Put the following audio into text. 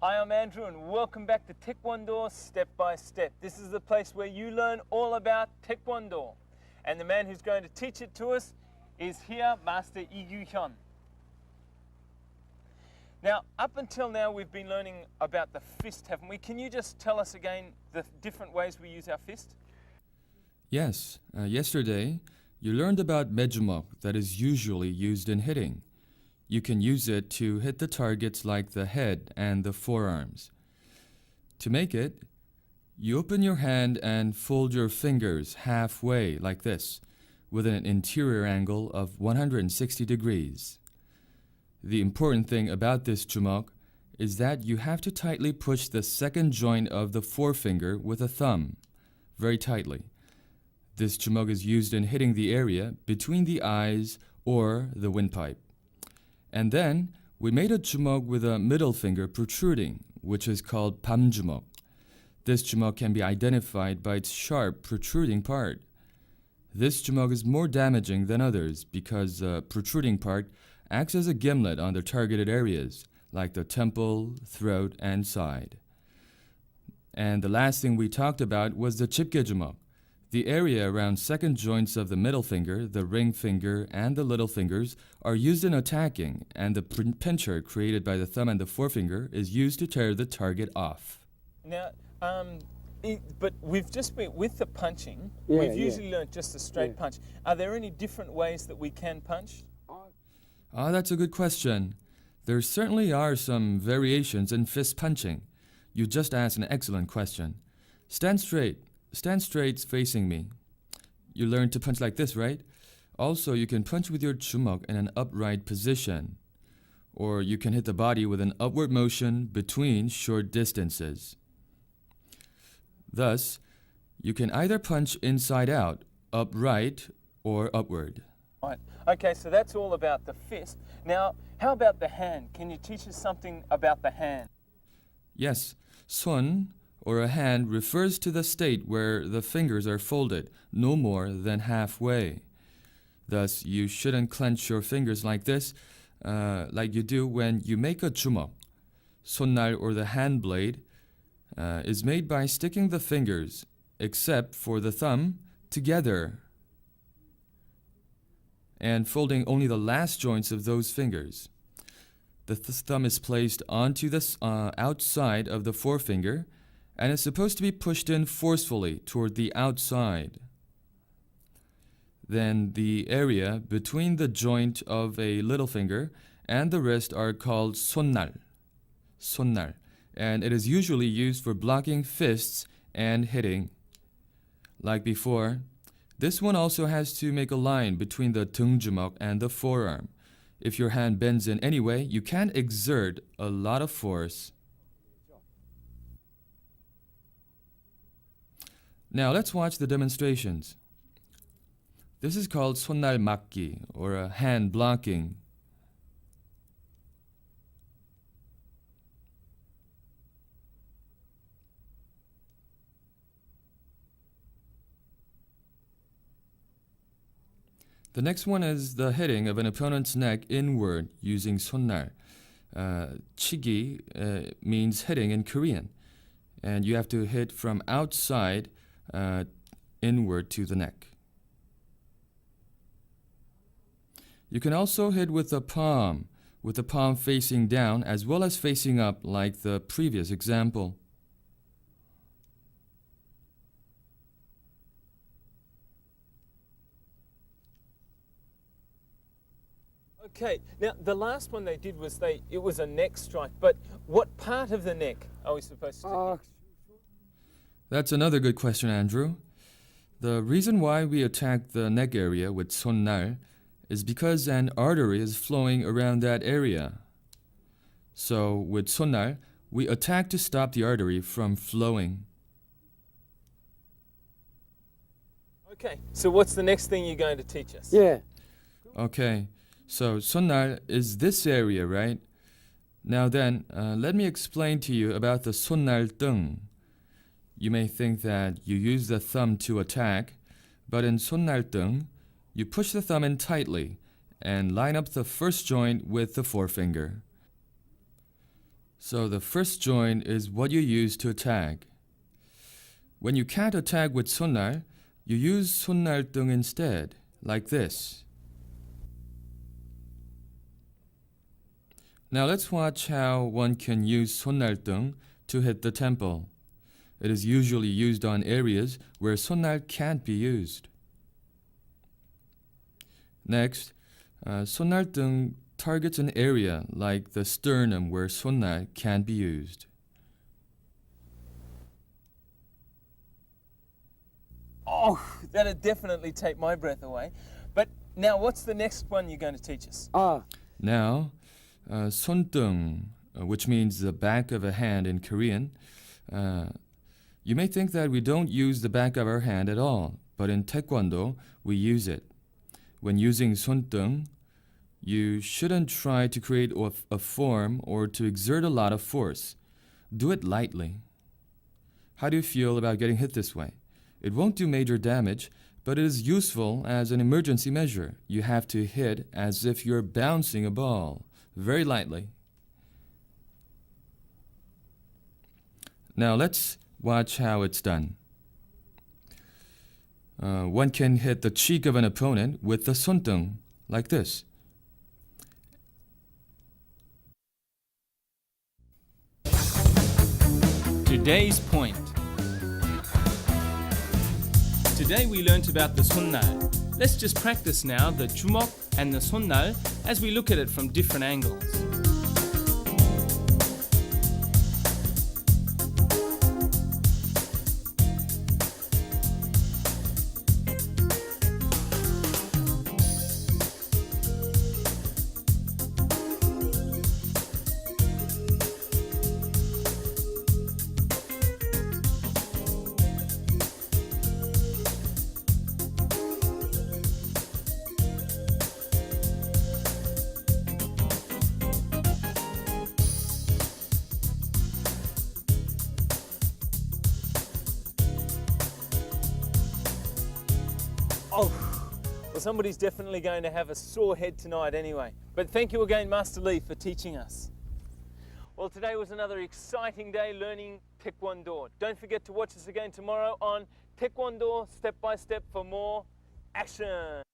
Hi, I'm Andrew and welcome back to Taekwondo Step by Step. This is the place where you learn all about Taekwondo. And the man who's going to teach it to us is here, Master Lee Gyu-hyun. Now, up until now we've been learning about the fist, haven't we? Can you just tell us again the different ways we use our fist? Yes, yesterday you learned about mejumok that is usually used in hitting. You can use it to hit the targets like the head and the forearms. To make it, you open your hand and fold your fingers halfway like this, with an interior angle of 160 degrees. The important thing about this jumok is that you have to tightly push the second joint of the forefinger with a thumb, very tightly. This jumok is used in hitting the area between the eyes or the windpipe. And then we made a jumok with a middle finger protruding, which is called 밤주먹. This jumok can be identified by its sharp protruding part. This jumok is more damaging than others because the protruding part acts as a gimlet on the targeted areas, like the temple, throat, and side. And the last thing we talked about was the 집게 jumok. The area around second joints of the middle finger, the ring finger, and the little fingers are used in attacking, and the pincher created by the thumb and the forefinger is used to tear the target off. Now, but we've just been with the punching. We've usually learned just a straight punch. Are there any different ways that we can punch? That's a good question. There certainly are some variations in fist punching. You just asked an excellent question. Stand straight facing me. You learned to punch like this, right? Also, you can punch with your jumok in an upright position. Or you can hit the body with an upward motion between short distances. Thus, you can either punch inside out, upright, or upward. Right. Okay, so that's all about the fist. Now, how about the hand? Can you teach us something about the hand? Yes, 손 or a hand refers to the state where the fingers are folded no more than halfway. Thus, you shouldn't clench your fingers like this, like you do when you make a jumok. 손날 or the hand blade is made by sticking the fingers, except for the thumb, together and folding only the last joints of those fingers. The thumb is placed onto the outside of the forefinger and is supposed to be pushed in forcefully toward the outside. Then the area between the joint of a little finger and the wrist are called 손날, and it is usually used for blocking fists and hitting. Like before, this one also has to make a line between the 등주먹 and the forearm. If your hand bends in any way, you can't exert a lot of force. Now let's watch the demonstrations. This is called 손날 막기, or a hand blocking. The next one is the hitting of an opponent's neck inward using 손날. 치기 means hitting in Korean, and you have to hit from outside inward to the neck. You can also hit with the palm facing down as well as facing up like the previous example. Okay, now the last one they did was it was a neck strike, but what part of the neck are we supposed to hit? That's another good question, Andrew. The reason why we attack the neck area with 손날 is because an artery is flowing around that area. So with 손날, we attack to stop the artery from flowing. Okay, so what's the next thing you're going to teach us? Okay, so 손날 is this area, right? Now then, let me explain to you about the 손날 등. You may think that you use the thumb to attack, but in 손날 등, you push the thumb in tightly and line up the first joint with the forefinger. So the first joint is what you use to tag. When you can't attack with 손날, you use 손날등 instead, like this. Now let's watch how one can use 손날등 to hit the temple. It is usually used on areas where 손날 can't be used. Next, 손날등 targets an area like the sternum where 손날 can be used. Oh, that'd definitely take my breath away. But now, what's the next one you're going to teach us? Now, 손등, which means the back of a hand in Korean, you may think that we don't use the back of our hand at all, but in Taekwondo, we use it. When using 손등, you shouldn't try to create a form or to exert a lot of force. Do it lightly. How do you feel about getting hit this way? It won't do major damage, but it is useful as an emergency measure. You have to hit as if you're bouncing a ball, very lightly. Now let's watch how it's done. One can hit the cheek of an opponent with the 손등, like this. Today's point. Today we learnt about the 손날. Let's just practice now the 주먹 and the 손날 as we look at it from different angles. Oh, well, somebody's definitely going to have a sore head tonight anyway. But thank you again, Master Lee, for teaching us. Well, today was another exciting day learning Taekwondo. Don't forget to watch us again tomorrow on Taekwondo Step by Step for more action.